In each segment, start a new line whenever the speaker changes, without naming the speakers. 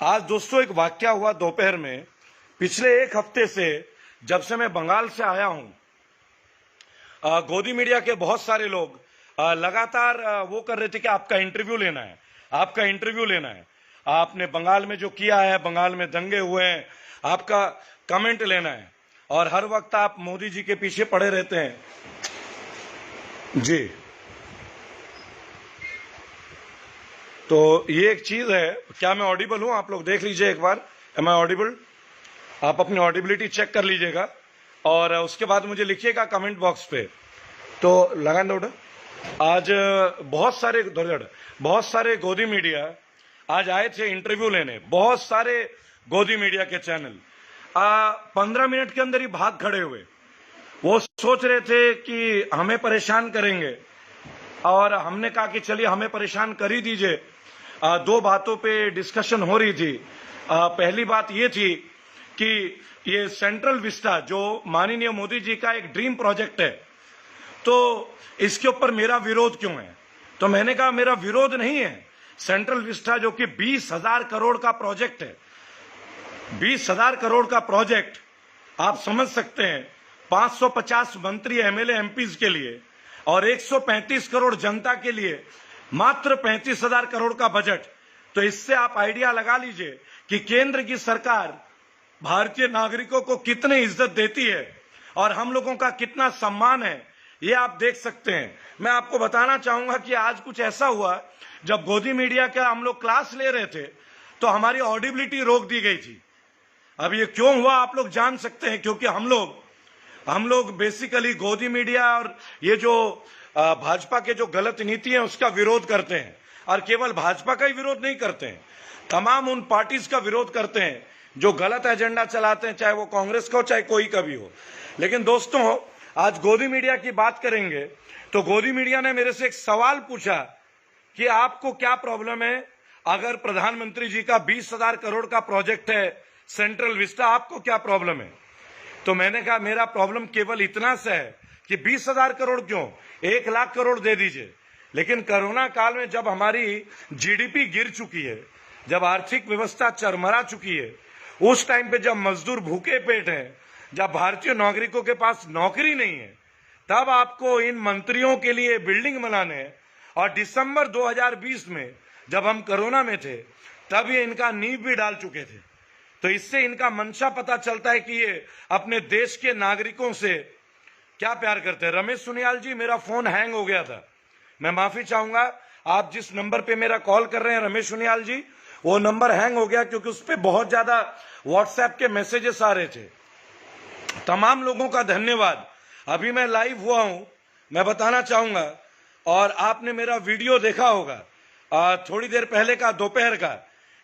आज दोस्तों एक वाकया हुआ दोपहर में। पिछले एक हफ्ते से जब से मैं बंगाल से आया हूं, गोदी मीडिया के बहुत सारे लोग लगातार वो कर रहे थे कि आपका इंटरव्यू लेना है, आपका इंटरव्यू लेना है, आपने बंगाल में जो किया है, बंगाल में दंगे हुए हैं, आपका कमेंट लेना है। और हर वक्त आप मोदी जी के पीछे पड़े रहते हैं जी। तो ये एक चीज है। क्या मैं ऑडिबल हूं? आप लोग देख लीजिए एक बार, एम आई ऑडिबल? आप अपनी ऑडिबिलिटी चेक कर लीजिएगा और उसके बाद मुझे लिखिएगा कमेंट बॉक्स पे। तो लगान दौड़ आज बहुत सारे गोदी मीडिया आज आए थे इंटरव्यू लेने, बहुत सारे गोदी मीडिया के चैनल 15 मिनट के अंदर ही भाग खड़े हुए। वो सोच रहे थे कि हमें परेशान करेंगे और हमने कहा कि चलिए हमें परेशान कर ही दीजिए। दो बातों पे डिस्कशन हो रही थी। पहली बात ये थी कि ये सेंट्रल विस्टा जो माननीय मोदी जी का एक ड्रीम प्रोजेक्ट है, तो इसके ऊपर मेरा विरोध क्यों है? तो मैंने कहा मेरा विरोध नहीं है। सेंट्रल विस्टा जो कि 20,000 करोड़ का प्रोजेक्ट है, 20,000 करोड़ का प्रोजेक्ट आप समझ सकते हैं, 550 मंत्री एमएलए एमपीज के लिए और 135 करोड़ जनता के लिए मात्र 35,000 करोड़ का बजट। तो इससे आप आइडिया लगा लीजिए कि केंद्र की सरकार भारतीय नागरिकों को कितनी इज्जत देती है और हम लोगों का कितना सम्मान है, ये आप देख सकते हैं। मैं आपको बताना चाहूंगा कि आज कुछ ऐसा हुआ, जब गोदी मीडिया का हम लोग क्लास ले रहे थे तो हमारी ऑडिबिलिटी रोक दी गई थी। अब ये क्यों हुआ आप लोग जान सकते हैं, क्योंकि हम लोग बेसिकली गोदी मीडिया और ये जो भाजपा के जो गलत नीति है उसका विरोध करते हैं। और केवल भाजपा का ही विरोध नहीं करते हैं, तमाम उन पार्टीज का विरोध करते हैं जो गलत एजेंडा चलाते हैं, चाहे वो कांग्रेस का हो चाहे कोई का भी हो। लेकिन दोस्तों आज गोदी मीडिया की बात करेंगे तो गोदी मीडिया ने मेरे से एक सवाल पूछा कि आपको क्या प्रॉब्लम है अगर प्रधानमंत्री जी का 20,000 करोड़ का प्रोजेक्ट है सेंट्रल विस्टा, आपको क्या प्रॉब्लम है? तो मैंने कहा मेरा प्रॉब्लम केवल इतना सा है कि 20,000 करोड़ क्यों, 1 लाख करोड़ दे दीजिए। लेकिन कोरोना काल में जब हमारी जीडीपी गिर चुकी है, जब आर्थिक व्यवस्था चरमरा चुकी है, उस टाइम पे जब मजदूर भूखे पेट हैं, जब भारतीय नागरिकों के पास नौकरी नहीं है, तब आपको इन मंत्रियों के लिए बिल्डिंग बनाने हैं। और दिसंबर 2020 में जब हम कोरोना में थे तब ये इनका नींव भी डाल चुके थे। तो इससे इनका मंशा पता चलता है कि ये अपने देश के नागरिकों से क्या प्यार करते हैं। रमेश सुनियाल जी, मेरा फोन हैंग हो गया था, मैं माफी चाहूंगा। आप जिस नंबर पे मेरा कॉल कर रहे हैं रमेश सुनियाल जी, वो नंबर हैंग हो गया क्योंकि उस पर बहुत ज्यादा व्हाट्सएप के मैसेजेस आ रहे थे। तमाम लोगों का धन्यवाद। अभी मैं लाइव हुआ हूं, मैं बताना चाहूंगा, और आपने मेरा वीडियो देखा होगा थोड़ी देर पहले का दोपहर का,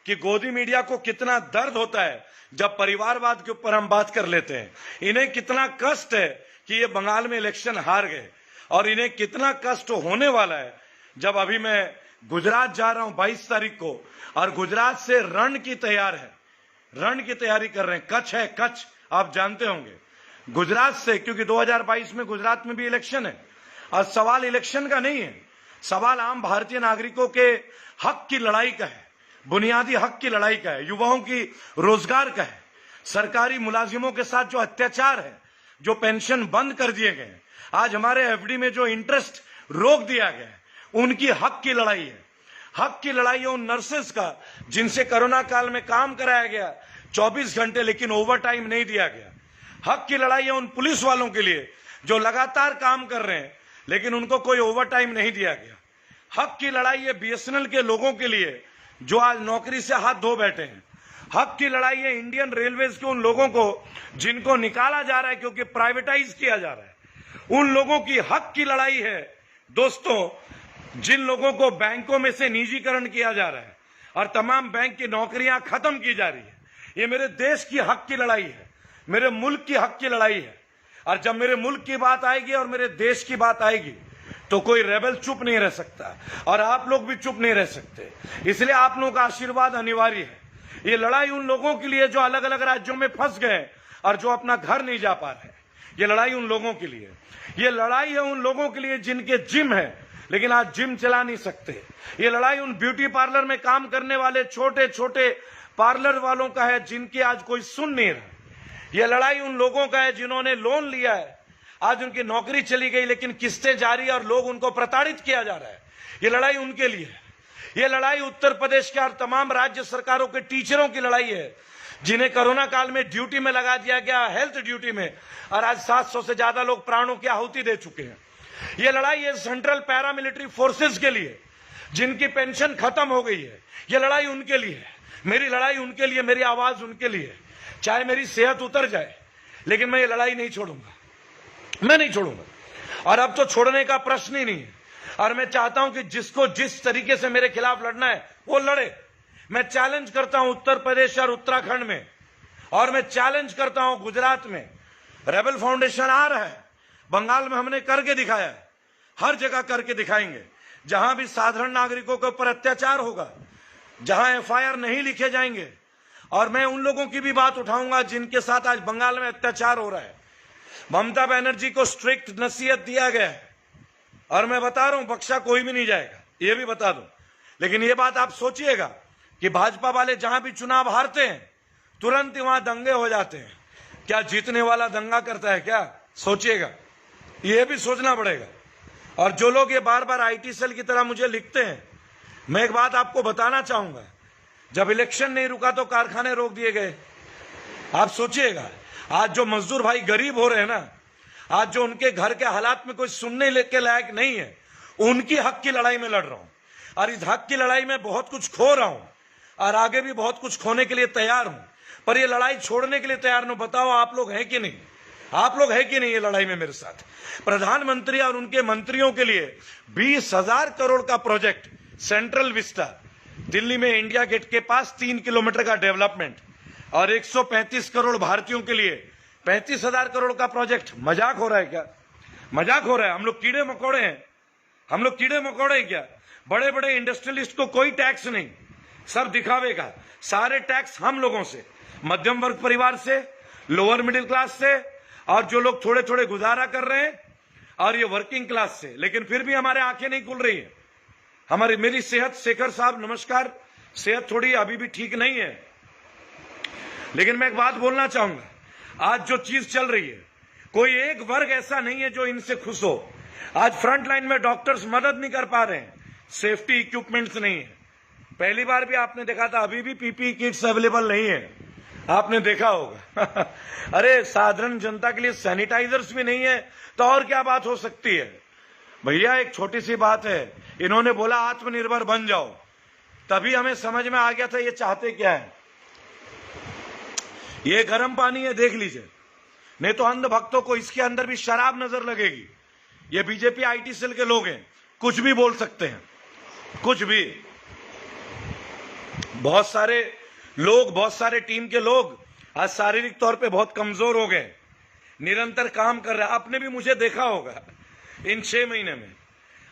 कि गोदी मीडिया को कितना दर्द होता है जब परिवारवाद के ऊपर हम बात कर लेते हैं। इन्हें कितना कष्ट है कि ये बंगाल में इलेक्शन हार गए, और इन्हें कितना कष्ट होने वाला है जब अभी मैं गुजरात जा रहा हूं 22 तारीख को, और गुजरात से रण की तैयारी कर रहे हैं। कच्छ है, कच्छ आप जानते होंगे, गुजरात से, क्योंकि 2022 में गुजरात में भी इलेक्शन है। और सवाल इलेक्शन का नहीं है, सवाल आम भारतीय नागरिकों के हक की लड़ाई का है, बुनियादी हक की लड़ाई का है, युवाओं की रोजगार का है, सरकारी मुलाजिमों के साथ जो अत्याचार है, जो पेंशन बंद कर दिए गए, आज हमारे एफडी में जो इंटरेस्ट रोक दिया गया है, उनकी हक की लड़ाई है। हक की लड़ाई है उन नर्सेस का जिनसे कोरोना काल में काम कराया गया 24 घंटे, लेकिन ओवर टाइम नहीं दिया गया। हक की लड़ाई है उन पुलिस वालों के लिए जो लगातार काम कर रहे हैं लेकिन उनको कोई ओवर टाइम नहीं दिया गया। हक की लड़ाई है बीएसएनएल के लोगों के लिए जो आज नौकरी से हाथ धो बैठे हैं। हक की लड़ाई है इंडियन रेलवेज के उन लोगों को जिनको निकाला जा रहा है क्योंकि प्राइवेटाइज किया जा रहा है। उन लोगों की हक की लड़ाई है दोस्तों, जिन लोगों को बैंकों में से निजीकरण किया जा रहा है और तमाम बैंक की नौकरियां खत्म की जा रही है। ये मेरे देश की हक की लड़ाई है, मेरे मुल्क की हक की लड़ाई है। और जब मेरे मुल्क की बात आएगी और मेरे देश की बात आएगी तो कोई रेबल चुप नहीं रह सकता, और आप लोग भी चुप नहीं रह सकते। इसलिए आप लोगों का आशीर्वाद अनिवार्य है। ये लड़ाई उन लोगों के लिए जो अलग अलग राज्यों में फंस गए और जो अपना घर नहीं जा पा रहे, ये लड़ाई उन लोगों के लिए, ये लड़ाई है उन लोगों के लिए जिनके जिम है लेकिन आज जिम चला नहीं सकते। ये लड़ाई उन ब्यूटी पार्लर में काम करने वाले छोटे छोटे पार्लर वालों का है जिनकी आज कोई सुन नहीं रहा। ये लड़ाई उन लोगों का है जिन्होंने लोन लिया है, आज उनकी नौकरी चली गई लेकिन किस्तें जारी और लोग उनको प्रताड़ित किया जा रहा है। ये लड़ाई उनके लिए है। ये लड़ाई उत्तर प्रदेश के और तमाम राज्य सरकारों के टीचरों की लड़ाई है जिन्हें कोरोना काल में ड्यूटी में लगा दिया गया, हेल्थ ड्यूटी में, और आज 700 से ज्यादा लोग प्राणों की आहुति दे चुके हैं। ये लड़ाई है सेंट्रल पैरामिलिट्री फोर्सेस के लिए जिनकी पेंशन खत्म हो गई है। ये लड़ाई उनके लिए है, मेरी लड़ाई उनके लिए, मेरी आवाज उनके लिए। चाहे मेरी सेहत उतर जाए लेकिन मैं ये लड़ाई नहीं छोड़ूंगा, मैं नहीं छोड़ूंगा। और अब तो छोड़ने का प्रश्न ही नहीं है। और मैं चाहता हूं कि जिसको जिस तरीके से मेरे खिलाफ लड़ना है वो लड़े। मैं चैलेंज करता हूं उत्तर प्रदेश और उत्तराखंड में, और मैं चैलेंज करता हूं गुजरात में। रेबल फाउंडेशन आ रहा है, बंगाल में हमने करके दिखाया है, हर जगह करके दिखाएंगे। जहां भी साधारण नागरिकों के ऊपर अत्याचार होगा, जहां एफआईआर नहीं लिखे जाएंगे, और मैं उन लोगों की भी बात उठाऊंगा जिनके साथ आज बंगाल में अत्याचार हो रहा है। ममता बनर्जी को स्ट्रिक्ट नसीहत दिया गया है और मैं बता रहा हूं बख्शा कोई भी नहीं जाएगा, ये भी बता दूं। लेकिन ये बात आप सोचिएगा कि भाजपा वाले जहां भी चुनाव हारते हैं तुरंत ही वहां दंगे हो जाते हैं। क्या जीतने वाला दंगा करता है क्या? सोचिएगा, ये भी सोचना पड़ेगा। और जो लोग ये बार बार आईटी सेल की तरह मुझे लिखते हैं, मैं एक बात आपको बताना चाहूंगा, जब इलेक्शन नहीं रुका तो कारखाने रोक दिए गए। आप सोचिएगा, आज जो मजदूर भाई गरीब हो रहे हैं ना, आज जो उनके घर के हालात में कोई सुनने के लायक नहीं है, उनकी हक की लड़ाई में लड़ रहा हूं। और इस हक की लड़ाई में बहुत कुछ खो रहा हूं और आगे भी बहुत कुछ खोने के लिए तैयार हूं, पर ये लड़ाई छोड़ने के लिए तैयार नहीं। बताओ आप लोग हैं कि नहीं? आप लोग हैं कि नहीं ये लड़ाई में मेरे साथ? प्रधानमंत्री और उनके मंत्रियों के लिए 20,000 करोड़ का प्रोजेक्ट सेंट्रल विस्टा दिल्ली में इंडिया गेट के पास 3 किलोमीटर का डेवलपमेंट, और 135 करोड़ भारतीयों के लिए 35,000 करोड़ का प्रोजेक्ट। मजाक हो रहा है क्या? मजाक हो रहा है? हम लोग कीड़े मकोड़े हैं? हम लोग कीड़े मकोड़े हैं क्या? बड़े बड़े इंडस्ट्रियलिस्ट को कोई टैक्स नहीं, सब दिखावे का। सारे टैक्स हम लोगों से, मध्यम वर्ग परिवार से, लोअर मिडिल क्लास से, और जो लोग थोड़े थोड़े गुजारा कर रहे हैं, और ये वर्किंग क्लास से। लेकिन फिर भी हमारे आंखें नहीं खुल रही है। मेरी सेहत, शेखर साहब नमस्कार, सेहत थोड़ी अभी भी ठीक नहीं है। लेकिन मैं एक बात बोलना चाहूंगा, आज जो चीज चल रही है, कोई एक वर्ग ऐसा नहीं है जो इनसे खुश हो। आज फ्रंट लाइन में डॉक्टर्स मदद नहीं कर पा रहे हैं, सेफ्टी इक्विपमेंट्स नहीं है। पहली बार भी आपने देखा था, अभी भी पीपीई किट्स अवेलेबल नहीं है, आपने देखा होगा। अरे साधारण जनता के लिए सैनिटाइजर्स भी नहीं है, तो और क्या बात हो सकती है? भैया एक छोटी सी बात है, इन्होंने बोला आत्मनिर्भर बन जाओ, तभी हमें समझ में आ गया था ये चाहते क्या है। ये गर्म पानी है, देख लीजिए, नहीं तो अंध भक्तों को इसके अंदर भी शराब नजर लगेगी। ये बीजेपी आईटी सेल के लोग हैं, कुछ भी बोल सकते हैं, कुछ भी। बहुत सारे लोग, बहुत सारे टीम के लोग आज शारीरिक तौर पे बहुत कमजोर हो गए, निरंतर काम कर रहे हैं। आपने भी मुझे देखा होगा इन 6 महीने में।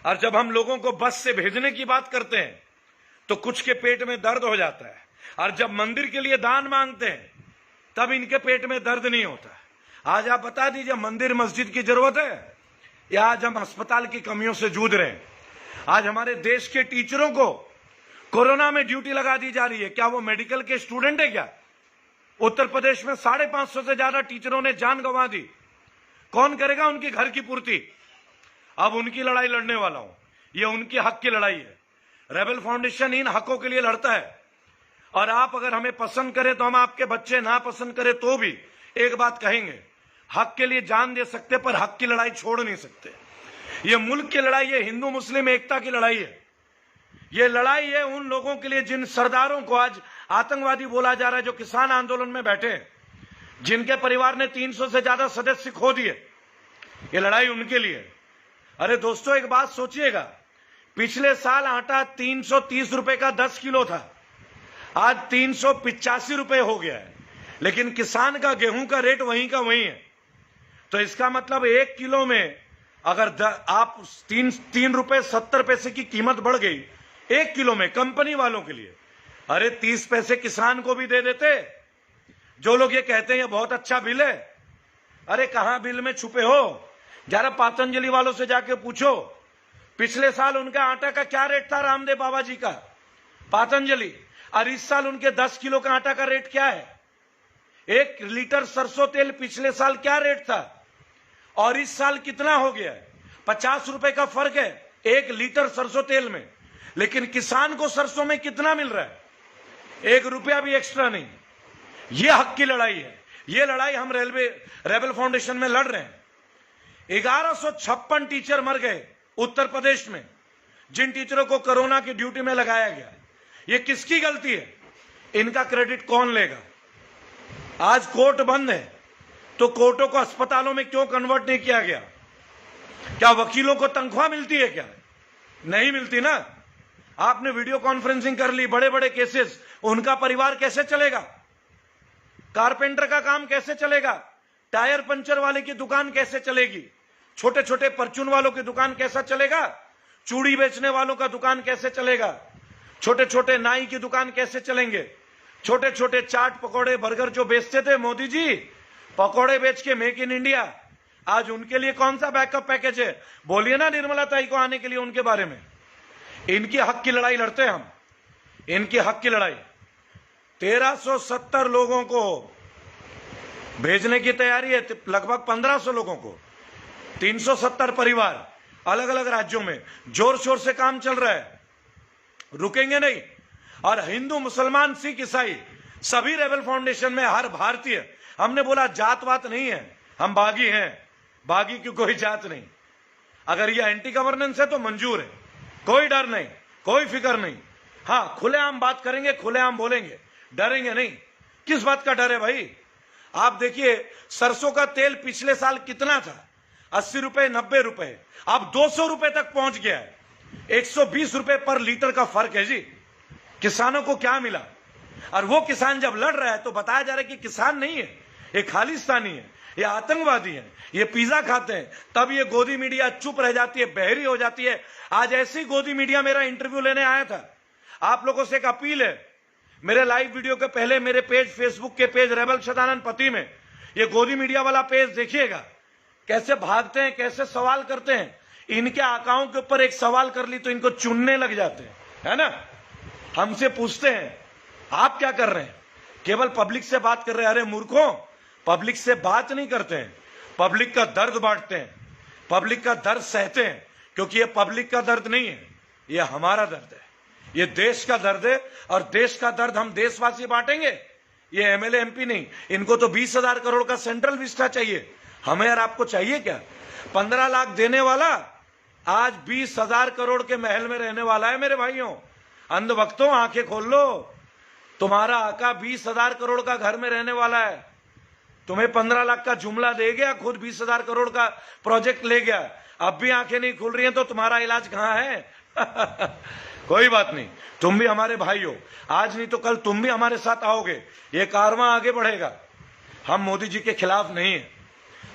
और जब हम लोगों को बस से भेजने की बात करते हैं तो कुछ के पेट में दर्द हो जाता है, और जब मंदिर के लिए दान मांगते हैं तब इनके पेट में दर्द नहीं होता। आज आप बता दीजिए, मंदिर मस्जिद की जरूरत है या आज हम अस्पताल की कमियों से जूझ रहे हैं? आज हमारे देश के टीचरों को कोरोना में ड्यूटी लगा दी जा रही है, क्या वो मेडिकल के स्टूडेंट है क्या? उत्तर प्रदेश में 550 से ज्यादा टीचरों ने जान गंवा दी। कौन करेगा उनकी घर की पूर्ति? अब उनकी लड़ाई लड़ने वाला हूं, ये उनकी हक की लड़ाई है। रेबल फाउंडेशन इन हकों के लिए लड़ता है, और आप अगर हमें पसंद करें तो हम आपके बच्चे, ना पसंद करें तो भी एक बात कहेंगे, हक के लिए जान दे सकते पर हक की लड़ाई छोड़ नहीं सकते। ये मुल्क की लड़ाई है, हिंदू मुस्लिम एकता की लड़ाई है। ये लड़ाई है उन लोगों के लिए जिन सरदारों को आज आतंकवादी बोला जा रहा है, जो किसान आंदोलन में बैठे हैं, जिनके परिवार ने 300 से ज्यादा सदस्य खो दिए। ये लड़ाई उनके लिए। अरे दोस्तों एक बात सोचिएगा, पिछले साल आटा 330 रुपए का 10 किलो था, आज 385 रुपए हो गया है, लेकिन किसान का गेहूं का रेट वहीं का वहीं है। तो इसका मतलब 1 किलो में अगर आप 3 रुपए 70 पैसे की कीमत बढ़ गई 1 किलो में कंपनी वालों के लिए, अरे 30 पैसे किसान को भी दे देते। जो लोग ये कहते हैं ये बहुत अच्छा बिल है, अरे कहां बिल में छुपे हो? जरा पतंजलि वालों से जाके पूछो, पिछले साल उनका आटा का क्या रेट था रामदेव बाबा जी का, पतंजलि। और इस साल उनके 10 किलो का आटा का रेट क्या है? 1 लीटर सरसों तेल पिछले साल क्या रेट था और इस साल कितना हो गया है? 50 रुपए का फर्क है 1 लीटर सरसों तेल में। लेकिन किसान को सरसों में कितना मिल रहा है? 1 रुपया भी एक्स्ट्रा नहीं। यह हक की लड़ाई है। यह लड़ाई हम रेबल फाउंडेशन में लड़ रहे हैं। 1156 टीचर मर गए उत्तर प्रदेश में, जिन टीचरों को कोरोना की ड्यूटी में लगाया गया। यह किसकी गलती है? इनका क्रेडिट कौन लेगा? आज कोर्ट बंद है तो कोर्टों को अस्पतालों में क्यों कन्वर्ट नहीं किया गया? क्या वकीलों को तनख्वाह मिलती है क्या? नहीं मिलती ना। आपने वीडियो कॉन्फ्रेंसिंग कर ली, बड़े बड़े केसेस, उनका परिवार कैसे चलेगा? कारपेंटर का काम कैसे चलेगा? टायर पंचर वाले की दुकान कैसे चलेगी? छोटे छोटे परचून वालों की दुकान कैसा चलेगा? चूड़ी बेचने वालों का दुकान कैसे चलेगा? छोटे छोटे नाई की दुकान कैसे चलेंगे? छोटे छोटे चाट पकौड़े बर्गर जो बेचते थे मोदी जी, पकौड़े बेच के मेक इन इंडिया, आज उनके लिए कौन सा बैकअप पैकेज है? बोलिए ना निर्मला ताई को आने के लिए उनके बारे में। इनकी हक की लड़ाई लड़ते हैं हम, इनकी हक की लड़ाई। 1370 लोगों को भेजने की तैयारी है, लगभग 1500 लोगों को, 370 परिवार अलग अलग राज्यों में जोर शोर से काम चल रहा है, रुकेंगे नहीं। और हिंदू मुसलमान सिख ईसाई सभी रेबल फाउंडेशन में हर भारतीय, हमने बोला जात वात नहीं है, हम बागी हैं, बागी की कोई जात नहीं। अगर यह एंटी गवर्नेंस है तो मंजूर है, कोई डर नहीं, कोई फिक्र नहीं। हाँ, खुलेआम बात करेंगे, खुलेआम बोलेंगे, डरेंगे नहीं। किस बात का डर है भाई? आप देखिए सरसों का तेल पिछले साल कितना था? 80 रुपए, 90 रुपए, अब 200 रुपए तक पहुंच गया है। 120 रुपए पर लीटर का फर्क है जी। किसानों को क्या मिला? और वो किसान जब लड़ रहा है तो बताया जा रहा है कि किसान नहीं है, ये खालिस्तानी है, ये आतंकवादी है, ये पिज्जा खाते हैं। तब ये गोदी मीडिया चुप रह जाती है, बहरी हो जाती है। आज ऐसी गोदी मीडिया मेरा इंटरव्यू लेने आया था। आप लोगों से एक अपील है, मेरे लाइव वीडियो के पहले मेरे पेज, फेसबुक के पेज रेबल सदानंद पति में ये गोदी मीडिया वाला पेज देखिएगा, कैसे भागते हैं, कैसे सवाल करते हैं। इनके आकाओं के ऊपर एक सवाल कर ली तो इनको चुनने लग जाते हैं, है ना। हमसे पूछते हैं आप क्या कर रहे हैं? केवल पब्लिक से बात कर रहे हैं। अरे मूर्खों, पब्लिक से बात नहीं करते हैं, पब्लिक का दर्द बांटते हैं, पब्लिक का दर्द सहते हैं। क्योंकि ये पब्लिक का दर्द नहीं है, ये हमारा दर्द है, ये देश का दर्द है। और देश का दर्द हम देशवासी बांटेंगे, ये एमएलए एमपी नहीं। इनको तो 20,000 करोड़ का सेंट्रल विस्टा चाहिए, हमें और आपको चाहिए क्या? 15 लाख देने वाला आज 20,000 करोड़ के महल में रहने वाला है। मेरे भाइयों, अंधभक्तों, आंखें खोल लो। तुम्हारा आका 20,000 करोड़ का घर में रहने वाला है, तुम्हें 15 लाख का जुमला दे गया, खुद 20,000 करोड़ का प्रोजेक्ट ले गया। अब भी आंखें नहीं खुल रही हैं तो तुम्हारा इलाज कहां है? कोई बात नहीं, तुम भी हमारे भाई हो। आज नहीं तो कल तुम भी हमारे साथ आओगे, ये कारवां आगे बढ़ेगा। हम मोदी जी के खिलाफ नहीं है,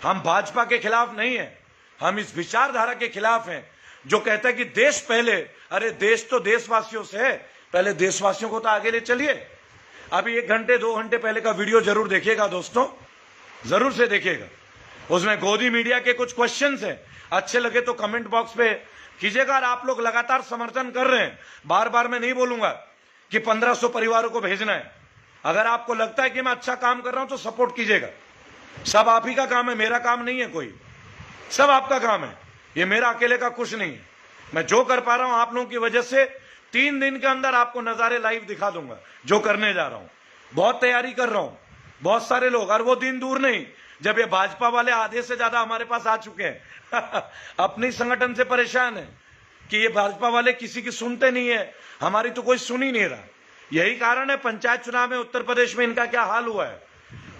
हम भाजपा के खिलाफ नहीं है, हम इस विचारधारा के खिलाफ हैं जो कहता है कि देश पहले। अरे देश तो देशवासियों से है, पहले देशवासियों को तो आगे ले चलिए। अभी 1 घंटे 2 घंटे पहले का वीडियो जरूर देखिएगा दोस्तों, जरूर से देखिएगा। उसमें गोदी मीडिया के कुछ क्वेश्चंस हैं, अच्छे लगे तो कमेंट बॉक्स पे कीजिएगा। और आप लोग लगातार समर्थन कर रहे हैं, बार बार मैं नहीं बोलूंगा कि 1500 परिवारों को भेजना है। अगर आपको लगता है कि मैं अच्छा काम कर रहा हूं तो सपोर्ट कीजिएगा। सब आप ही का काम है, मेरा काम नहीं है कोई, सब आपका काम है। ये मेरा अकेले का कुछ नहीं है। मैं जो कर पा रहा हूं आप लोगों की वजह से 3 दिन के अंदर आपको नजारे लाइव दिखा दूंगा जो करने जा रहा हूं। बहुत तैयारी कर रहा हूं, बहुत सारे लोग, और वो दिन दूर नहीं जब ये भाजपा वाले आधे से ज्यादा हमारे पास आ चुके हैं। अपनी संगठन से परेशान है कि ये भाजपा वाले किसी की सुनते नहीं है, हमारी तो कोई सुन ही नहीं रहा। यही कारण है पंचायत चुनाव में उत्तर प्रदेश में इनका क्या हाल हुआ है।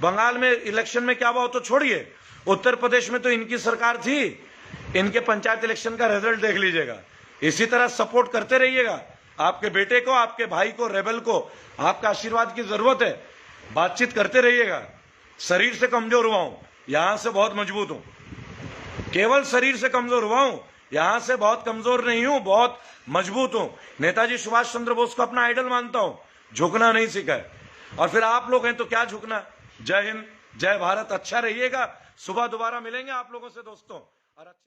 बंगाल में इलेक्शन में क्या हुआ तो छोड़िए, उत्तर प्रदेश में तो इनकी सरकार थी। इनके पंचायत इलेक्शन का रिजल्ट देख लीजिएगा। इसी तरह सपोर्ट करते रहिएगा। आपके बेटे को, आपके भाई को, रेबल को आपका आशीर्वाद की जरूरत है। बातचीत करते रहिएगा। शरीर से कमजोर हुआ हूं, यहां से बहुत मजबूत हूं। केवल शरीर से कमजोर हुआ हूं, यहां से बहुत कमजोर नहीं हूं, बहुत मजबूत हूं। नेताजी सुभाष चंद्र बोस को अपना आइडल मानता हूं, झुकना नहीं सीखा है। और फिर आप लोग हैं तो क्या झुकना। जय हिंद, जय भारत। अच्छा रहिएगा। सुबह दोबारा मिलेंगे आप लोगों से दोस्तों, और अच्छे